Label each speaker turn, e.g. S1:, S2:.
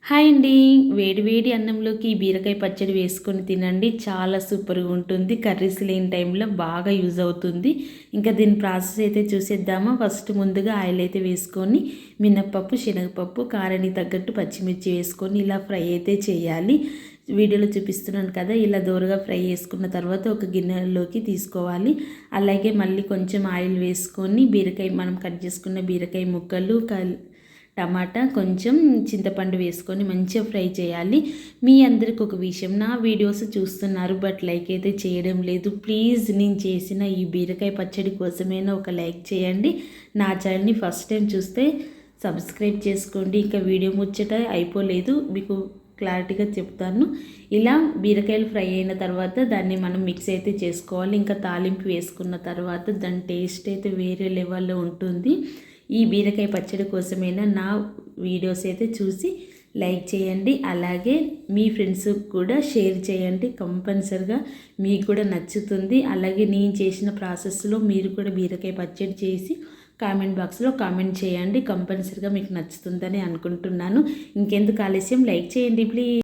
S1: Hi అండి. వేడి వేడి అన్నంలోకి బీరకాయ పచ్చడి వేసుకొని తినండి. చాలా సూపర్‌గా ఉంటుంది. కర్రీస్ లేని టైంలో బాగా యూజ్ అవుతుంది. ఇంకా దీని ప్రాసెస్ అయితే చూసేద్దామా. ఫస్ట్ ముందుగా ఆయిల్ అయితే వేసుకొని మినప్పప్పు, శనగపప్పు, కారానికి తగ్గట్టు పచ్చిమిర్చి వేసుకొని ఇలా ఫ్రై అయితే చేయాలి. వీడియోలో చూపిస్తున్నాను కదా, ఇలా దోరగా ఫ్రై చేసుకున్న తర్వాత ఒక గిన్నెలోకి తీసుకోవాలి. అలాగే మళ్ళీ కొంచెం ఆయిల్ వేసుకొని బీరకాయ, మనం కట్ చేసుకున్న బీరకాయ ముక్కలు, టమాటా, కొంచెం చింతపండు వేసుకొని మంచిగా ఫ్రై చేయాలి. మీ అందరికి ఒక విషయం, నా వీడియోస్ చూస్తున్నారు బట్ లైక్ అయితే చేయడం లేదు. ప్లీజ్ నేను చేసిన ఈ బీరకాయ పచ్చడి కోసమైనా ఒక లైక్ చేయండి. నా ఛానల్ని ఫస్ట్ టైం చూస్తే సబ్స్క్రైబ్ చేసుకోండి. ఇంకా వీడియో ముచ్చట అయిపోలేదు, మీకు క్లారిటీగా చెప్తాను. ఇలా బీరకాయలు ఫ్రై అయిన తర్వాత దాన్ని మనం మిక్స్ అయితే చేసుకోవాలి. ఇంకా తాలింపు వేసుకున్న తర్వాత దాని టేస్ట్ అయితే వేరే లెవెల్లో ఉంటుంది. ఈ బీరకాయ పచ్చడి కోసమైనా నా వీడియోస్ అయితే చూసి లైక్ చేయండి. అలాగే మీ ఫ్రెండ్స్కి కూడా షేర్ చేయండి. కంపల్సరిగా మీకు కూడా నచ్చుతుంది. అలాగే నేను చేసిన ప్రాసెస్లో మీరు కూడా బీరకాయ పచ్చడి చేసి కామెంట్ బాక్స్లో కామెంట్ చేయండి. కంపల్సరిగా మీకు నచ్చుతుందని అనుకుంటున్నాను. ఇంకెందుకు ఆలస్యం, లైక్ చేయండి ప్లీజ్.